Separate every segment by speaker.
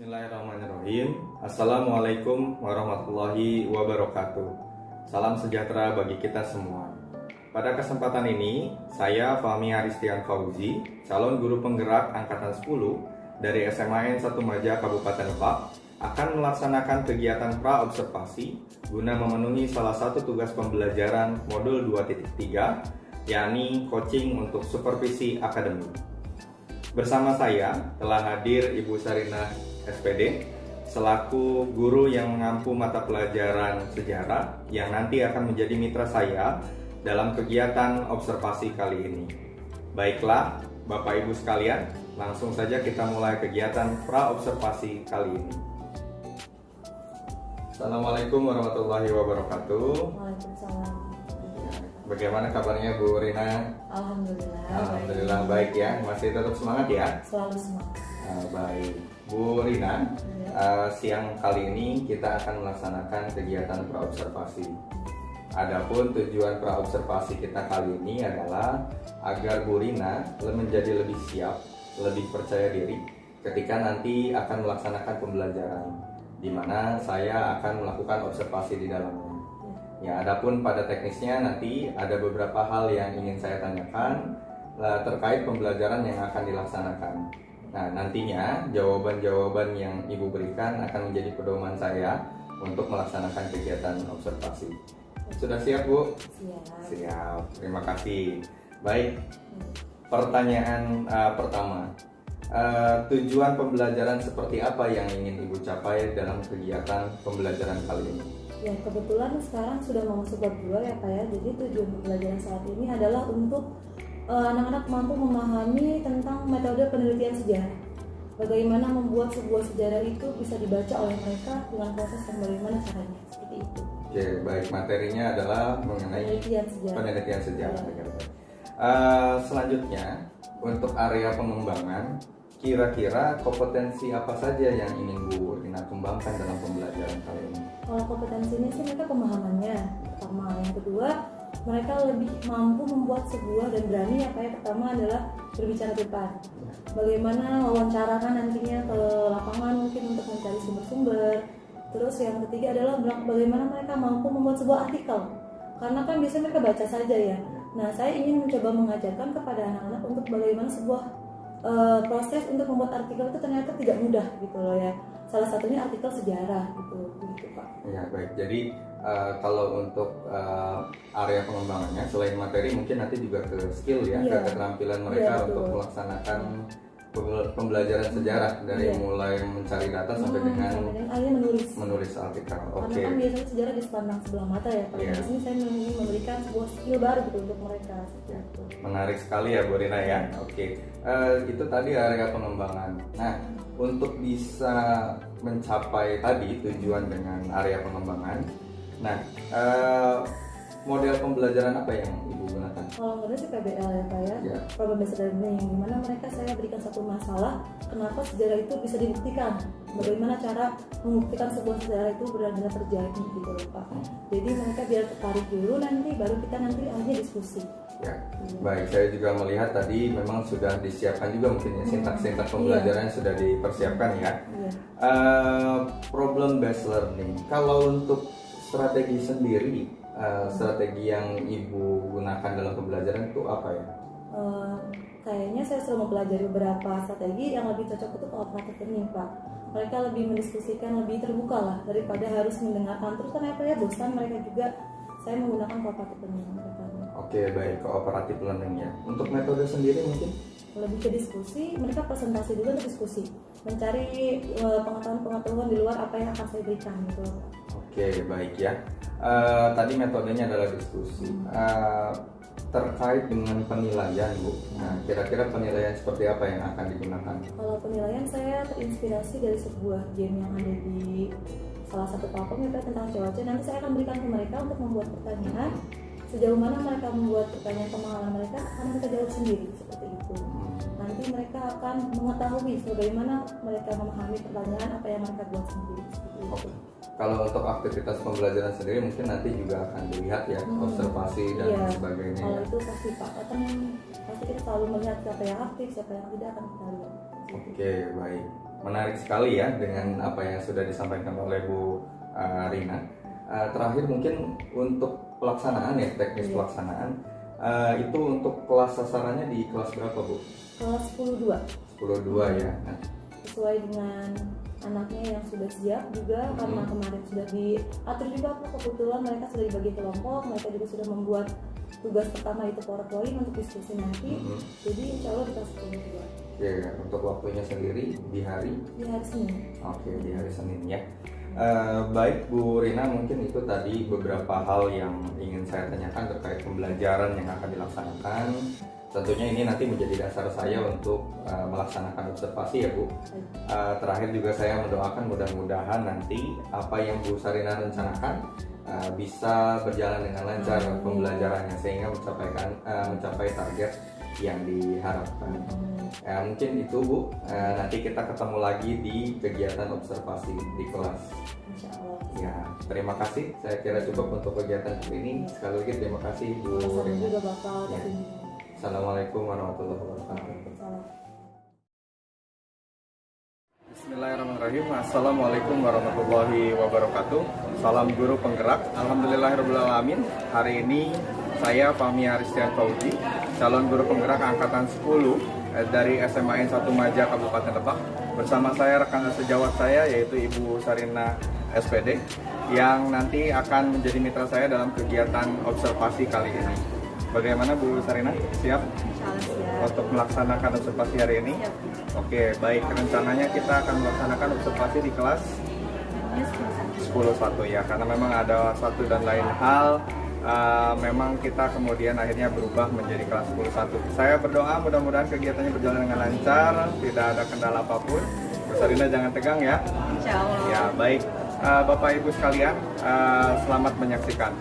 Speaker 1: Bismillahirrahmanirrahim. Assalamualaikum warahmatullahi wabarakatuh. Salam sejahtera bagi kita semua. Pada kesempatan ini, saya Fahmi Aristian Fauzi, calon guru penggerak Angkatan 10 dari SMAN 1 Maja Kabupaten Lebak, akan melaksanakan kegiatan pra-observasi guna memenuhi salah satu tugas pembelajaran modul 2.3, yakni coaching untuk supervisi akademik. Bersama saya telah hadir Ibu Sarinah SPD selaku guru yang mengampu mata pelajaran sejarah yang nanti akan menjadi mitra saya dalam kegiatan observasi kali ini. Baiklah, Bapak Ibu sekalian, langsung saja kita mulai kegiatan pra-observasi kali ini. Assalamualaikum warahmatullahi wabarakatuh.
Speaker 2: Waalaikumsalam.
Speaker 1: Bagaimana kabarnya Bu Rina? Alhamdulillah baik ya, masih tetap semangat ya?
Speaker 2: Selalu semangat.
Speaker 1: Baik, Bu Rina, siang kali ini kita akan melaksanakan kegiatan pra-observasi. Adapun tujuan pra-observasi kita kali ini adalah agar Bu Rina menjadi lebih siap, lebih percaya diri ketika nanti akan melaksanakan pembelajaran, di mana saya akan melakukan observasi di dalamnya. Ya, adapun pada teknisnya nanti ada beberapa hal yang ingin saya tanyakan terkait pembelajaran yang akan dilaksanakan. Nah, nantinya jawaban-jawaban yang Ibu berikan akan menjadi pedoman saya untuk melaksanakan kegiatan observasi. Sudah siap, Bu? Siap. Terima kasih. Baik. Pertanyaan pertama. Tujuan pembelajaran seperti apa yang ingin Ibu capai dalam kegiatan pembelajaran kali ini?
Speaker 2: Ya, kebetulan sekarang sudah mau masuk bab 2 ya Pak ya. Jadi tujuan pembelajaran saat ini adalah untuk anak-anak mampu memahami tentang metode penelitian sejarah. Bagaimana membuat sebuah sejarah itu bisa dibaca oleh mereka dengan proses yang bagaimana caranya, seperti itu.
Speaker 1: Oke, baik, materinya adalah mengenai penelitian sejarah. Selanjutnya, untuk area pengembangan, kira-kira kompetensi apa saja yang ingin Bu Rina kembangkan dalam pembelajaran kali ini?
Speaker 2: Kalau kompetensinya sih mereka pemahamannya pertama, yang kedua mereka lebih mampu membuat sebuah dan berani pertama adalah berbicara depan. Bagaimana wawancarakan nantinya ke lapangan mungkin untuk mencari sumber-sumber. Terus yang ketiga adalah bagaimana mereka mampu membuat sebuah artikel. Karena kan biasanya mereka baca saja ya. Nah, saya ingin mencoba mengajarkan kepada anak-anak untuk bagaimana sebuah proses untuk membuat artikel itu ternyata tidak mudah gitu loh ya. Salah satunya artikel sejarah gitu Pak. Ya,
Speaker 1: baik. Jadi kalau untuk area pengembangannya selain materi mungkin nanti juga ke skill ya, ke keterampilan mereka untuk melaksanakan pembelajaran sejarah dari mulai mencari data sampai dengan menulis artikel.
Speaker 2: Karena kan biasanya sejarah dipandang sebelah mata ya Pak. Di sini saya ingin memberikan sebuah skill baru gitu untuk mereka.
Speaker 1: Menarik sekali ya Bu Rina ya. Oke. Itu tadi area pengembangan. Nah, untuk bisa mencapai tadi tujuan dengan area pengembangan, nah model pembelajaran apa yang Ibu gunakan?
Speaker 2: Kalau menurut sih PBL ya Pak ya, problem based learning, dimana mereka saya berikan satu masalah, kenapa sejarah itu bisa dibuktikan, bagaimana cara membuktikan sebuah sejarah itu benar-benar terjadi gitu loh Pak. Jadi mereka biar tertarik dulu, nanti baru kita nanti akhirnya diskusi.
Speaker 1: Ya, baik. Saya juga melihat tadi memang sudah disiapkan juga mungkin ya sintak-sintak pembelajaran sudah dipersiapkan ya. Problem based learning. Kalau untuk strategi sendiri, strategi yang Ibu gunakan dalam pembelajaran itu apa ya?
Speaker 2: Kayaknya saya sudah mempelajari beberapa strategi yang lebih cocok untuk cooperative learning Pak. Mereka lebih mendiskusikan, lebih terbuka lah daripada harus mendengarkan terus kan bosan mereka juga. Saya menggunakan cooperative learning.
Speaker 1: Oke, baik, cooperative learning ya. Untuk metode sendiri mungkin?
Speaker 2: Lebih ke diskusi, mereka presentasi dulu untuk diskusi, mencari pengetahuan-pengetahuan di luar apa yang akan saya berikan gitu.
Speaker 1: Oke, baik ya. Tadi metodenya adalah diskusi. Terkait dengan penilaian Bu, nah kira-kira penilaian seperti apa yang akan digunakan?
Speaker 2: Kalau penilaian saya terinspirasi dari sebuah game yang ada di salah satu platform tentang cuaca. Nanti saya akan berikan ke mereka untuk membuat pertanyaan. Sejauh mana mereka membuat pertanyaan pemahaman mereka akan mereka jawab sendiri seperti itu. Nanti mereka akan mengetahui bagaimana mereka memahami pertanyaan apa yang mereka buat sendiri.
Speaker 1: Kalau untuk aktivitas pembelajaran sendiri mungkin nanti juga akan dilihat ya, observasi dan sebagainya.
Speaker 2: Kalau itu pasti Pak, pasti kita selalu melihat siapa yang aktif, siapa yang tidak akan kita lihat.
Speaker 1: Oke, baik. menarik sekali ya dengan apa yang sudah disampaikan oleh Bu Rina. Terakhir mungkin untuk pelaksanaan ya, teknis pelaksanaan itu untuk kelas sasarannya di kelas berapa Bu?
Speaker 2: Kelas 10-2.
Speaker 1: 10-2 ya. Nah,
Speaker 2: sesuai dengan anaknya yang sudah siap juga, karena kemarin sudah diatur juga kebetulan mereka sudah dibagi kelompok, mereka juga sudah membuat tugas pertama itu PowerPoint untuk diskusi nanti. Jadi insya Allah di kelas 10-2.
Speaker 1: Oke, untuk waktunya sendiri di hari
Speaker 2: Senin.
Speaker 1: Oke, di hari Senin ya. Baik Bu Rina, mungkin itu tadi beberapa hal yang ingin saya tanyakan terkait pembelajaran yang akan dilaksanakan. Tentunya ini nanti menjadi dasar saya untuk melaksanakan observasi ya Bu. Terakhir juga saya mendoakan mudah-mudahan nanti apa yang Bu Sarina rencanakan bisa berjalan dengan lancar pembelajarannya sehingga mencapai target yang diharapkan. Mungkin itu Bu, nanti kita ketemu lagi di kegiatan observasi di kelas.
Speaker 2: Insya Allah.
Speaker 1: Ya, terima kasih. Saya kira cukup untuk kegiatan kali ini. Sekali lagi terima kasih Bu
Speaker 2: Sama
Speaker 1: Rina.
Speaker 2: juga Bapak.
Speaker 1: Ya. Assalamualaikum warahmatullahi wabarakatuh. Bismillahirrahmanirrahim. Assalamualaikum warahmatullahi wabarakatuh. Salam guru penggerak. Alhamdulillahirrahmanirrahim. Hari ini saya Fahmi Aristian Fauzi, calon guru penggerak angkatan 10 dari SMA N 1 Maja Kabupaten Lebak. Bersama saya rekan sejawat saya yaitu Ibu Sarina SPD yang nanti akan menjadi mitra saya dalam kegiatan observasi kali ini. Bagaimana Bu Sarina? Siap?
Speaker 2: Siap.
Speaker 1: Untuk melaksanakan observasi hari ini?
Speaker 2: Siap.
Speaker 1: Oke, baik. Rencananya kita akan melaksanakan observasi di kelas 10-1 ya, karena memang ada satu dan lain hal. Memang kita kemudian akhirnya berubah menjadi kelas 10-1. Saya berdoa mudah-mudahan kegiatannya berjalan dengan lancar, tidak ada kendala apapun. Bu Sarina jangan tegang ya.
Speaker 2: Insya Allah.
Speaker 1: Ya, baik. Bapak Ibu sekalian, selamat menyaksikan.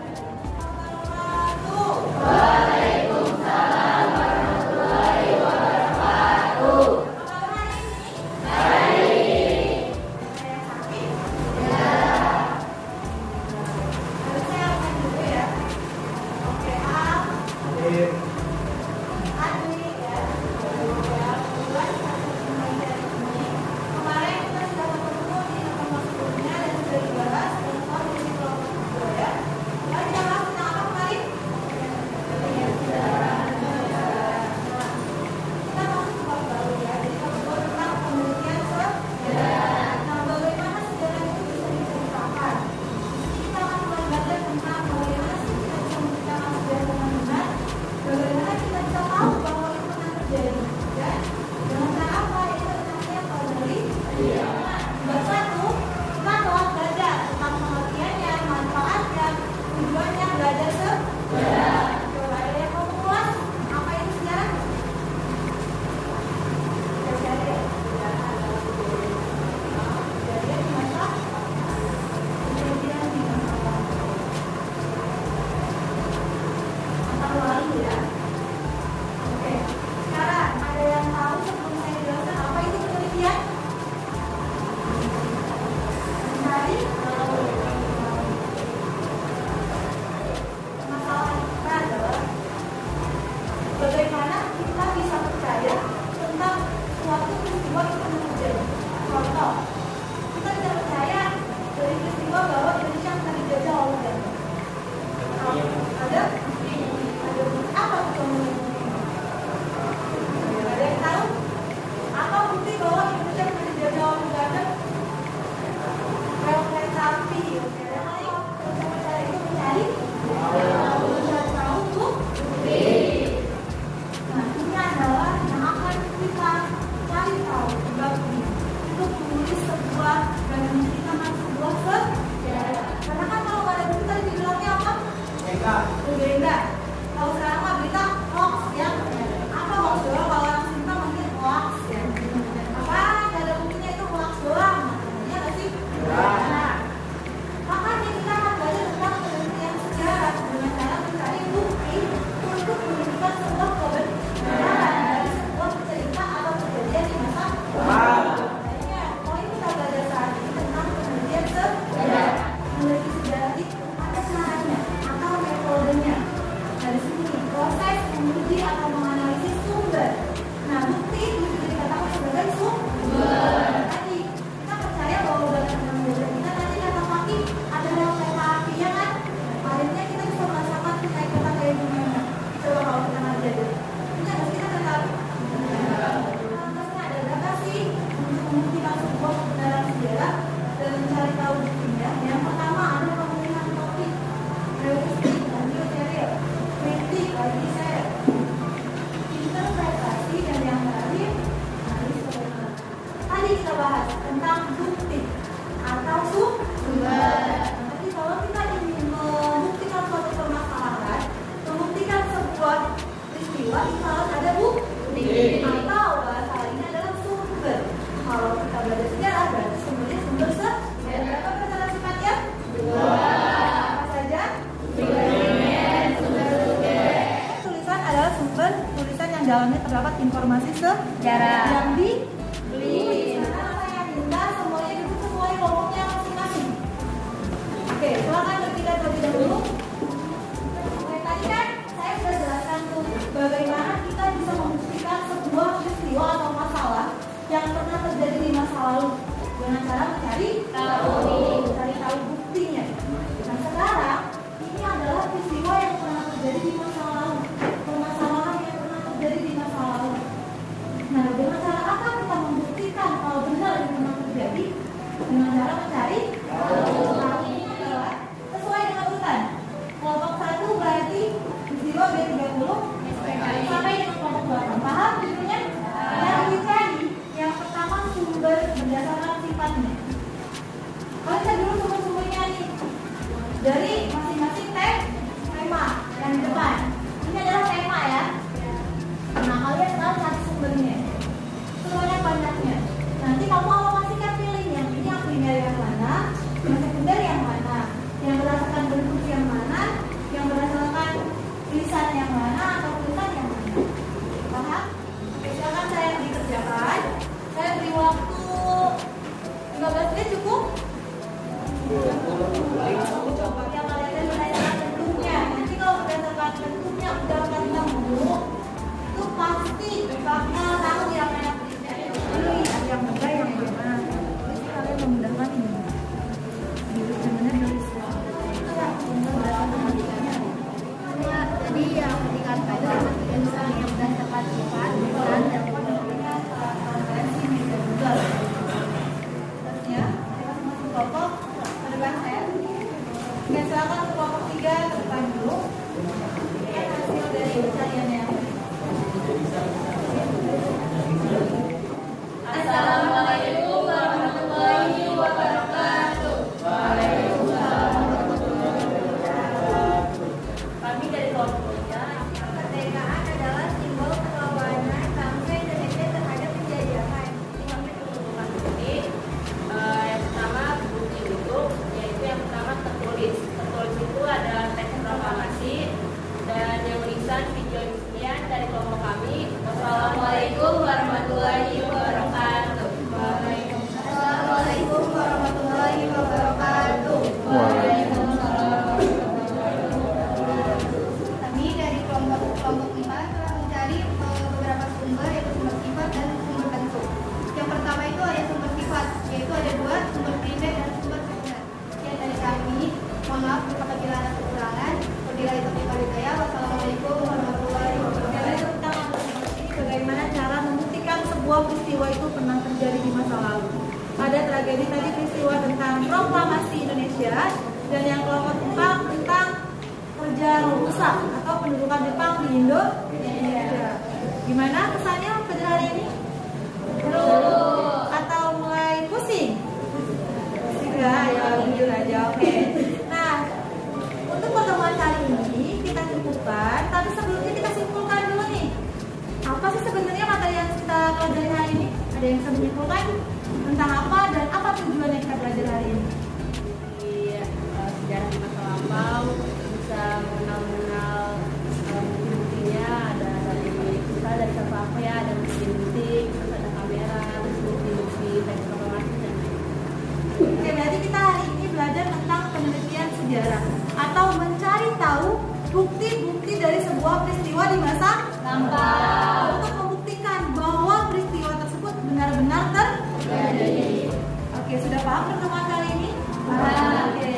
Speaker 2: terdapat informasi sejarah yang dibeli. Sekarang saya minta semuanya duduk sesuai kelompoknya masing-masing. Oke, silakan berpindah terlebih dahulu. Oke, tadi kan saya sudah jelaskan tuh bagaimana kita bisa membuktikan sebuah peristiwa atau masalah yang pernah terjadi di masa lalu dengan cara mencari tahu buktinya. Nah, sekarang ini adalah peristiwa yang pernah terjadi di masa lalu, permasalahan yang pernah terjadi di masa lalu. Nah, dengan cara apa kita membuktikan kalau benar yang pernah terjadi? Dengan cara mencari tahu. Ini adalah sesuai dengan urutan. Kelompok 1 berarti peristiwa B30 sampai dengan kelompok 8. Paham judulnya? Yang dicari yang pertama sumber berdasarkan sifatnya. Kalau kita dulu sumber-sumbernya nih dari masing-masing tema yang di depan. Ini adalah tema ya. Nah, kalian sekarang cari sumbernya. Semuanya banyaknya. Nanti kamu alokasikan pilih yang ini yang primer yang mana, yang sekunder yang mana, yang berdasarkan bentuk yang mana, yang berdasarkan tulisan yang mana atau tulisan yang mana. Paham? Oke, silakan saya dikerjakan. Saya beri waktu 15 menit cukup. Coba yang kalian berdasarkan bentuknya. Nanti kalau berdasarkan bentuknya udah kalian mau, itu pasti bakal tahu yang mana pilih, yang mudah yang mana. Jadi kalian memudahkan ini. Benar-benar dari semua.
Speaker 3: Jadi yang dikatakan itu yang berdasarkan sifat dan
Speaker 2: kelompok ke depan saya. Oke, silakan ke kelompok 3 ke depan dulu. Lihat hasil dari pencariannya.
Speaker 3: Assalamualaikum warahmatullahi wabarakatuh. Waalaikumsalam warahmatullahi wabarakatuh. Kami dari kelompok 3, kemerdekaan adalah simbol perlawanan bangsa Indonesia terhadap penjajahan. Kami menentukan bukti. Yang pertama bukti bentuk, yaitu yang pertama tertulis. Tertulis itu adalah teks proklamasi dan yang tulisan video sekian dari kelompok kami. Wassalamualaikum warahmatullahi wabarakatuh. Waalaikumsalam warahmatullahi wabarakatuh. Kami dari kelompok 4 telah mencari beberapa sumber, yaitu sumber sifat dan sumber bentuk. Yang pertama itu ada sumber sifat, yaitu ada 2, sumber primer dan sumber sekunder. Sekian dari kami. Mohon maaf apabila ada kekurangan. Wabillahi taufiq wal hidayah. Wassalamualaikum warahmatullahi wabarakatuh.
Speaker 2: Bagaimana cara membuktikan sebuah peristiwa itu pernah terjadi di masa lalu. Ada tragedi tadi peristiwa tentang proklamasi Indonesia, dan yang kelompok 4 tentang kerja rusak atau pendudukan Jepang di Indonesia. Gimana kesannya pada hari ini? Atau mulai pusing? Ya, jujur aja. Oke. Nah, untuk pertemuan kali ini kita cukupkan, tapi sebelumnya kita simpulkan dulu nih. Apa sih sebenarnya materi yang kita pelajari hari ini? Ada yang bisa menyimpulkan tentang apa dan apa tujuan yang kita belajar hari ini?
Speaker 3: Sejarah di masa lampau, bisa mengenal bukti-buktinya. Ada dari satu apa ya, ada bukti-bukti, terus ada kamera, terus bukti-bukti teks proklamasi dan
Speaker 2: Oke, berarti kita hari ini belajar tentang penelitian sejarah atau mencari tahu bukti-bukti dari sebuah peristiwa di masa lampau untuk membuktikan bahwa peristiwa tersebut benar-benar terjadi. Oke, sudah paham pertemuan kali ini? Oke,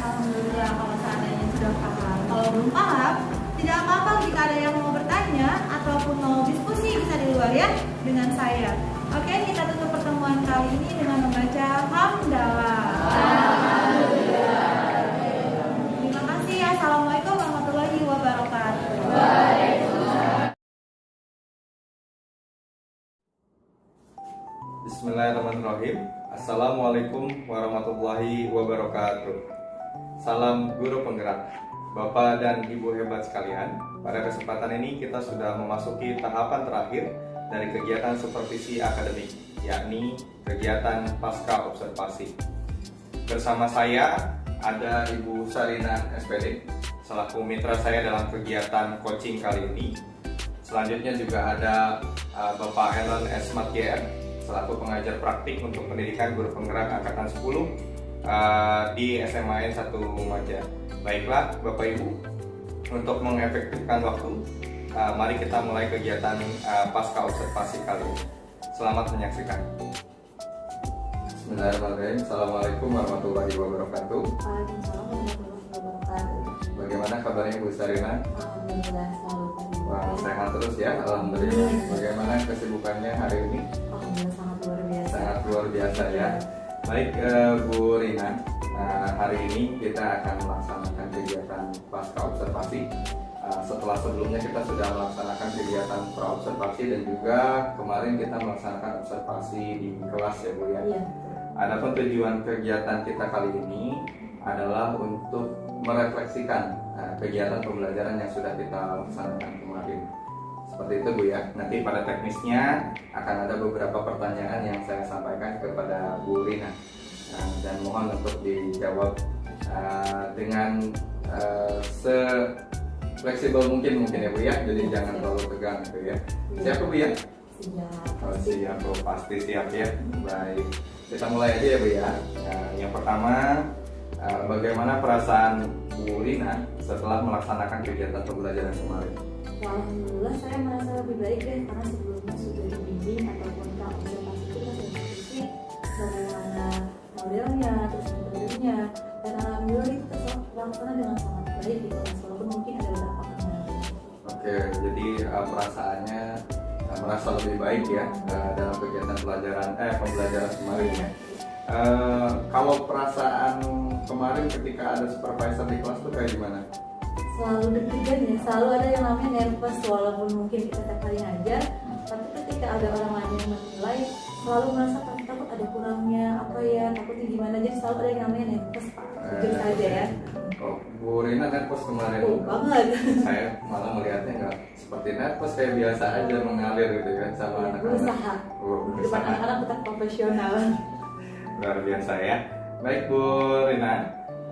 Speaker 2: alhamdulillah kalau seandainya sudah paham. Kalau belum paham, tidak apa-apa jika ada yang mau bertanya ataupun mau diskusi bisa di luar ya dengan saya. Oke, kita tutup pertemuan kali ini dengan membaca hamdalah. Terima kasih. Assalamualaikum warahmatullahi wabarakatuh.
Speaker 1: Bismillahirrahmanirrahim. Assalamualaikum warahmatullahi wabarakatuh. Salam guru penggerak. Bapak dan Ibu hebat sekalian, pada kesempatan ini kita sudah memasuki tahapan terakhir dari kegiatan supervisi akademik, yakni kegiatan pasca observasi. Bersama saya ada Ibu Sarina SPD, selaku mitra saya dalam kegiatan coaching kali ini. Selanjutnya juga ada Bapak Ellen S. Matyer selaku pengajar praktik untuk pendidikan guru penggerak angkatan 10 di SMA 1 Maja. Baiklah Bapak Ibu, untuk mengefektifkan waktu, mari kita mulai kegiatan pasca observasi kali ini. Selamat menyaksikan. Bismillahirrahmanirrahim. Assalamualaikum warahmatullahi wabarakatuh.
Speaker 2: Waalaikumsalam warahmatullahi wabarakatuh.
Speaker 1: Bagaimana kabarnya Bu Sarina?
Speaker 2: Alhamdulillah selalu.
Speaker 1: Wah, sehat terus ya, alhamdulillah. Bagaimana kesibukannya hari ini?
Speaker 2: Alhamdulillah sangat luar biasa.
Speaker 1: Sangat luar biasa ya. Baik Bu Rina, hari ini kita akan melaksanakan kegiatan pasca observasi. Setelah sebelumnya kita sudah melaksanakan kegiatan pra-observasi dan juga kemarin kita melaksanakan observasi di kelas ya Bu ya.
Speaker 2: Iya.
Speaker 1: Adapun tujuan kegiatan kita kali ini adalah untuk merefleksikan kegiatan pembelajaran yang sudah kita laksanakan kemarin. Seperti itu Bu ya. Nanti pada teknisnya akan ada beberapa pertanyaan yang saya sampaikan kepada Bu Rina, dan mohon untuk dijawab dengan fleksibel mungkin ya Bu ya. Jadi jangan terlalu tegang gitu ya. Siap Bu ya?
Speaker 2: Siap.
Speaker 1: Oh, siap Bu, pasti siap ya. Baik, kita mulai aja ya Bu ya. Yang pertama, bagaimana perasaan Bu Rina setelah melaksanakan kegiatan pembelajaran kemarin?
Speaker 2: Alhamdulillah saya merasa lebih baik deh, karena sebelumnya sudah dibimbing ataupun observasi itu kita sudah diskusi bagaimana modelnya, terus metodenya, dan alhamdulillah itu terlaksana dengan sangat baik di kelas, walaupun mungkin ada beberapa kendala.
Speaker 1: Oke, jadi perasaannya merasa lebih baik ya dalam kegiatan pembelajaran kemarin ya. Kalau perasaan kemarin ketika ada supervisor di kelas tuh kayak gimana?
Speaker 2: Selalu deg-degan ya, selalu ada yang namanya nervous, walaupun mungkin kita tiap hari ngajar, tapi ketika ada orang lain yang menilai, selalu merasa takut ada kurangnya apa ya, takutnya gimana, jadi selalu ada yang namanya nervous Pak, jujur saja ya.
Speaker 1: Oh, Bu Rina nervous kemarin?
Speaker 2: Oh banget.
Speaker 1: Saya malah melihatnya nggak seperti nervous, kayak biasa aja mengalir gitu kan sama
Speaker 2: Ya,
Speaker 1: anak-anak.
Speaker 2: berusaha.
Speaker 1: Oh,
Speaker 2: Di depan
Speaker 1: berusaha.
Speaker 2: anak-anak tetap profesional.
Speaker 1: Luar biasa ya. Baik Bu Rina,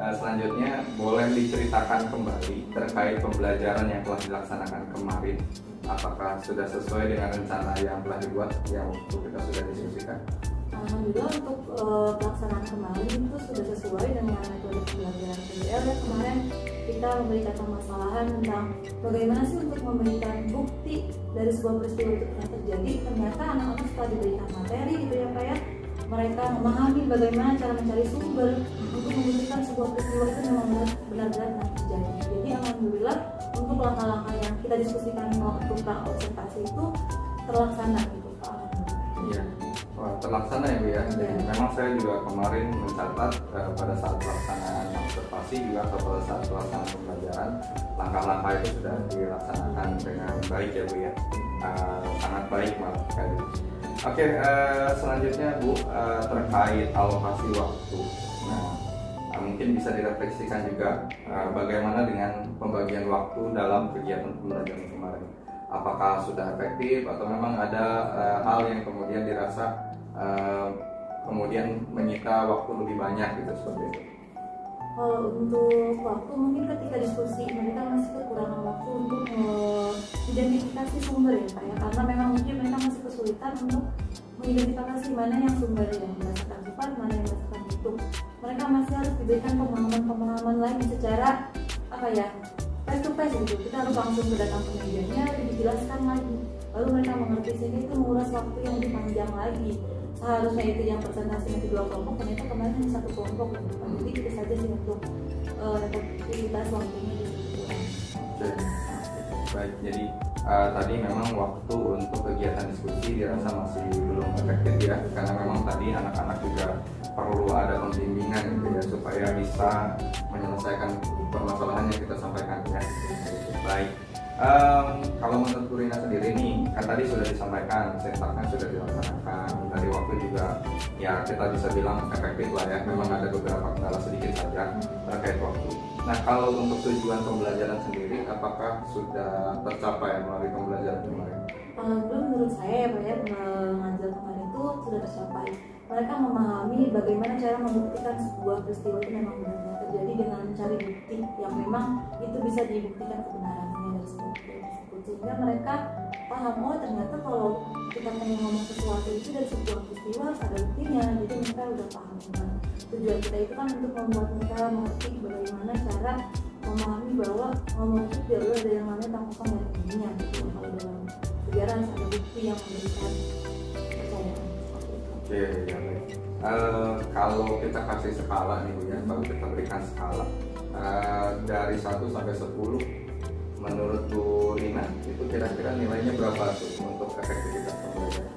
Speaker 1: selanjutnya boleh diceritakan kembali terkait pembelajaran yang telah dilaksanakan kemarin. Apakah sudah sesuai dengan rencana yang telah dibuat yang waktu kita sudah diskusikan?
Speaker 2: Alhamdulillah untuk pelaksanaan kemarin itu sudah sesuai dengan metode pembelajaran PBL ya. Kemarin kita memberikan permasalahan tentang bagaimana sih untuk memberikan bukti dari sebuah peristiwa itu pernah terjadi. Ternyata anak-anak setelah diberikan materi gitu ya Pak ya, mereka memahami bagaimana cara mencari sumber untuk membuktikan sebuah peristiwa itu memang benar-benar pernah terjadi. Jadi alhamdulillah untuk langkah-langkah yang kita diskusikan waktu pra-observasi itu terlaksana gitu Pak.
Speaker 1: Iya. Wah, terlaksana ya Bu ya. Jadi memang saya juga kemarin mencatat pada saat pelaksanaan observasi juga atau pada saat pelaksanaan pembelajaran, langkah-langkah itu sudah dilaksanakan dengan baik ya Bu ya. Sangat baik malah sekali. Oke, selanjutnya Bu, terkait alokasi waktu. Nah, mungkin bisa direfleksikan juga bagaimana dengan pembagian waktu dalam kegiatan pembelajaran kemarin. Apakah sudah efektif atau memang ada hal yang kemudian dirasa kemudian menyita waktu lebih banyak gitu seperti itu?
Speaker 2: Kalau untuk waktu mungkin ketika diskusi mereka masih kekurangan waktu untuk mengidentifikasi sumber ya Pak ya, karena memang mungkin mereka masih kesulitan untuk mengidentifikasi mana yang sumber yang berdasarkan sifat, mana yang berdasarkan hitung. Mereka masih harus diberikan pemahaman lain secara apa ya, face to face gitu. Kita harus langsung datang ke mejanya, dijelaskan lagi, lalu mereka mengerti, sehingga itu menguras waktu yang lebih panjang lagi. Seharusnya itu yang presentasi nanti 2 kelompok, ternyata kemarin hanya 1 kelompok gitu. Jadi itu saja sih untuk efektivitas waktunya di situ.
Speaker 1: Oke. Baik, jadi tadi memang waktu untuk kegiatan diskusi dirasa masih belum efektif ya, karena memang tadi anak-anak juga perlu ada pembimbingan gitu ya supaya bisa menyelesaikan permasalahan yang kita sampaikan ya. Baik, kalau menurut Bu Rina sendiri nih, kan tadi sudah disampaikan, sentaknya sudah dilaksanakan, dari waktu juga ya kita bisa bilang efektif lah ya, memang ada beberapa kendala sedikit saja terkait waktu. Nah, kalau untuk tujuan pembelajaran sendiri, apakah sudah tercapai melalui pembelajaran kemarin?
Speaker 2: Alhamdulillah menurut saya ya Pak ya, mengajar kemarin itu sudah tercapai. Mereka memahami bagaimana cara membuktikan sebuah peristiwa itu memang benar-benar terjadi dengan mencari bukti yang memang memang itu bisa dibuktikan kebenarannya dari sebuah tersebut, sehingga mereka paham, oh ternyata kalau kita pengen ngomong sesuatu itu dari sebuah peristiwa harus ada buktinya. Jadi mereka udah paham. Nah, tujuan kita itu kan untuk membuat mereka mengerti bagaimana cara memahami bahwa ngomong itu tidak ada yang namanya tanggung dari dirinya gitu. Kalau dalam sejarah harus ada bukti yang memberikan kepercayaan.
Speaker 1: Oke, ya baik. Kalau kita kasih skala nih Bu ya, kalau kita berikan skala dari 1 sampai 10, menurut Bu Rina itu kira-kira nilainya berapa tuh untuk efektivitas pembelajaran?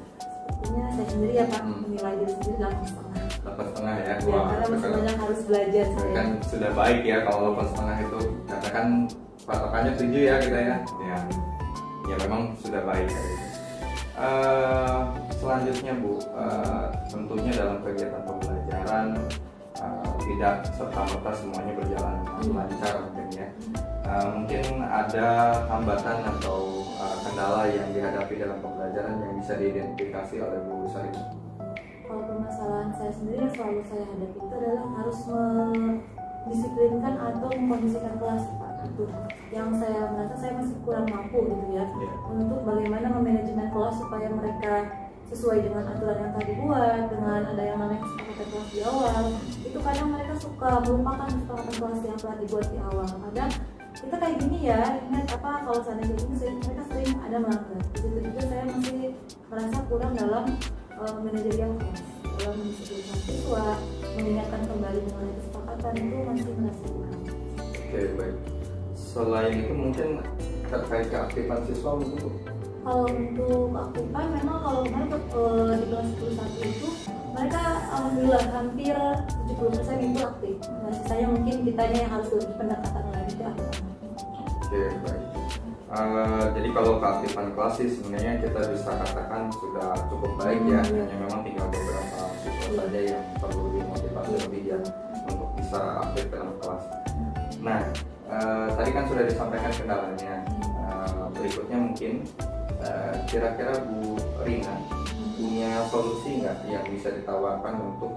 Speaker 2: Sepertinya saya sendiri ya Pak menilai diri sendiri 8,5.
Speaker 1: 8,5 ya?
Speaker 2: Ya, karena masih banyak harus belajar saya.
Speaker 1: Kan sudah baik ya kalau 8,5 itu, katakan patokannya 7 ya kita ya. Ya memang sudah baik ya. Selanjutnya Bu, tentunya dalam kegiatan pembelajaran tidak serta-merta semuanya berjalan lancar mungkin ya. Mungkin ada hambatan atau kendala yang dihadapi dalam pembelajaran yang bisa diidentifikasi oleh Bu Sarina.
Speaker 2: Kalau permasalahan saya sendiri yang selalu saya hadapi itu adalah harus mendisiplinkan atau mengkondisikan kelas Pak. Itu yang saya merasa saya masih kurang mampu gitu ya, untuk bagaimana memanajemen kelas supaya mereka sesuai dengan aturan yang tadi buat, dengan ada yang namanya kesepakatan kelas di awal. Itu kadang mereka suka melupakan kesepakatan kelas yang telah dibuat di awal. Kadang kita kayak gini ya, ingat apa kalau seandainya ini mereka sering ada melanggar. Di situ juga saya masih merasa kurang dalam manajerial kelas, dalam mendisiplinkan siswa, mengingatkan kembali mengenai kesepakatan, itu masih merasa kurang.
Speaker 1: Oke, baik. Selain itu mungkin terkait keaktifan siswa untuk
Speaker 2: kalau untuk keaktifan memang kalau kemarin di kelas 11 itu mereka alhamdulillah hampir 70% itu aktif. Nah sisanya mungkin kitanya yang harus lebih pendekatan lagi ke aktifan.
Speaker 1: Oke, baik. Jadi kalau keaktifan kelas sih sebenarnya kita bisa katakan sudah cukup baik ya. Hanya memang tinggal beberapa siswa saja yang perlu dimotivasi lebih ya untuk bisa aktif dalam kelas. Nah, tadi kan sudah disampaikan kendalanya. Berikutnya mungkin kira-kira Bu Rina punya solusi nggak yang bisa ditawarkan untuk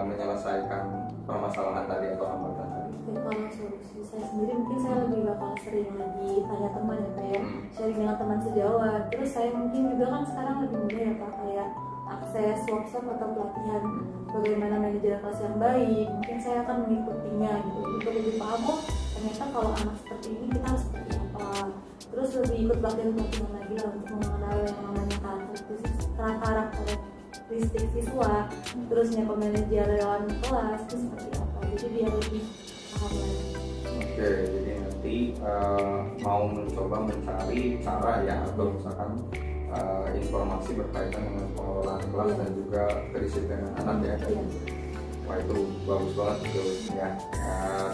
Speaker 1: menyelesaikan permasalahan tadi atau hambatan tadi?
Speaker 2: Kalau solusi saya sendiri mungkin saya lebih bakal sering lagi tanya teman ya kayak sharing dengan teman sejawat. Terus saya mungkin juga kan sekarang lebih mudah ya Pak, kayak akses workshop atau pelatihan bagaimana manajer kelas yang baik. Mungkin saya akan mengikutinya gitu untuk lebih paham, oh ternyata kalau anak seperti ini kita harus seperti apa. Terus lebih ikut pelatihan lagi lah untuk mengenal yang namanya karakteristik siswa, terusnya pemanajerialan kelas itu seperti apa. Jadi biar lebih paham lagi.
Speaker 1: Oke, jadi nanti mau mencoba mencari cara ya atau misalkan informasi berkaitan dengan pengelolaan kelas dan juga kedisiplinan anak ya. Wah itu bagus banget itu ya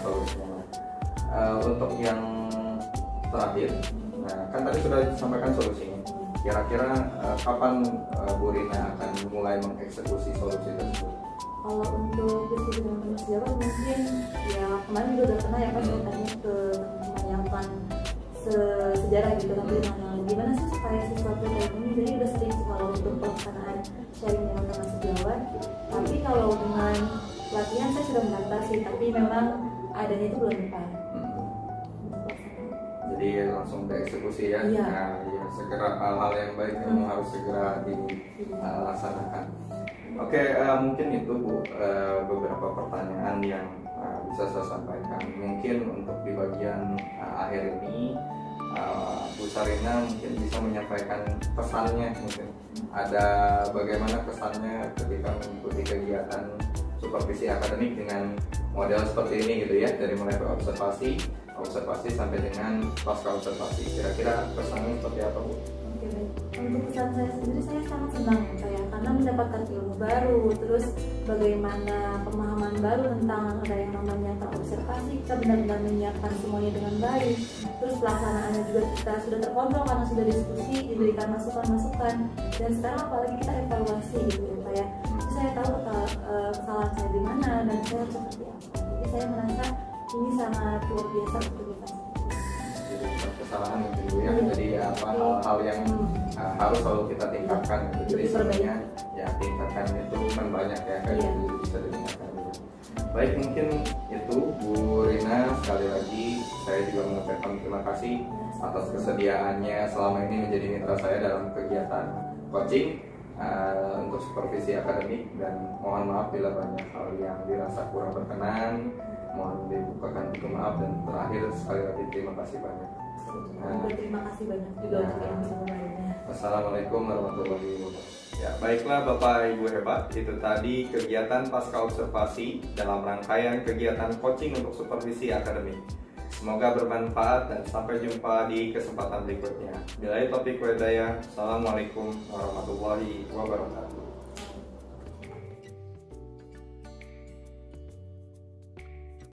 Speaker 1: solusinya. Untuk yang terakhir, nah, kan tadi sudah disampaikan solusinya. Kira-kira kapan Bu Rina akan mulai mengeksekusi solusi tersebut?
Speaker 2: Kalau untuk diskusi dengan teman sejawat mungkin ya kemarin juga udah pernah ya Pak saya tanya ke teman yang kan sejarah gitu, tapi nanya gimana sih supaya sesuatu kayak ini. Jadi udah sering sih kalau untuk pelaksanaan sharing dengan teman sejawat. Tapi kalau dengan pelatihan saya sudah mendaftar sih, tapi memang adanya itu belum tepat.
Speaker 1: Jadi langsung dieksekusi ya.
Speaker 2: Iya.
Speaker 1: Nah, ya segera hal-hal yang baik memang harus segera dilaksanakan. Oke, mungkin itu Bu beberapa pertanyaan yang bisa saya sampaikan. Mungkin untuk di bagian akhir ini Bu Sarina mungkin bisa menyampaikan pesannya, mungkin ada bagaimana kesannya ketika mengikuti kegiatan supervisi akademik dengan model seperti ini gitu ya, dari mulai observasi sampai dengan pasca observasi. Kira-kira pesannya seperti apa Bu?
Speaker 2: Oke, baik. Untuk pesan saya sendiri, saya sangat senang ya, karena mendapatkan ilmu baru, terus bagaimana pemahaman baru tentang ada yang namanya observasi, kita benar-benar menyiapkan semuanya dengan baik. Terus pelaksanaannya juga kita sudah terkontrol karena sudah diskusi, diberikan masukan-masukan, dan sekarang apalagi kita evaluasi gitu ya Pak ya. Jadi saya tahu kesalahan saya di mana dan saya harus seperti apa. Jadi saya merasa ini sangat luar biasa untuk kita.
Speaker 1: Jadi kesalahan mungkin Bu ya. Jadi apa hal-hal yang harus selalu kita tingkatkan gitu. Jadi sebenarnya ya tingkatkan itu kan banyak ya, kayak jadi bisa ditingkatkan. Baik, mungkin itu Bu Rina sekali lagi Saya juga mengucapkan terima kasih atas kesediaannya selama ini menjadi mitra saya dalam kegiatan coaching untuk supervisi akademik, dan mohon maaf bila banyak hal yang dirasa kurang berkenan. Mohon dibukakan pintu maaf, dan terakhir sekali lagi terima kasih banyak.
Speaker 2: Terima kasih banyak juga untuk ilmu lainnya.
Speaker 1: Assalamualaikum warahmatullahi wabarakatuh. Ya, baiklah Bapak Ibu hebat, itu tadi kegiatan pasca observasi dalam rangkaian kegiatan coaching untuk supervisi akademik. Semoga bermanfaat dan sampai jumpa di kesempatan berikutnya. Bila topik wadaya, Assalamualaikum warahmatullahi wabarakatuh.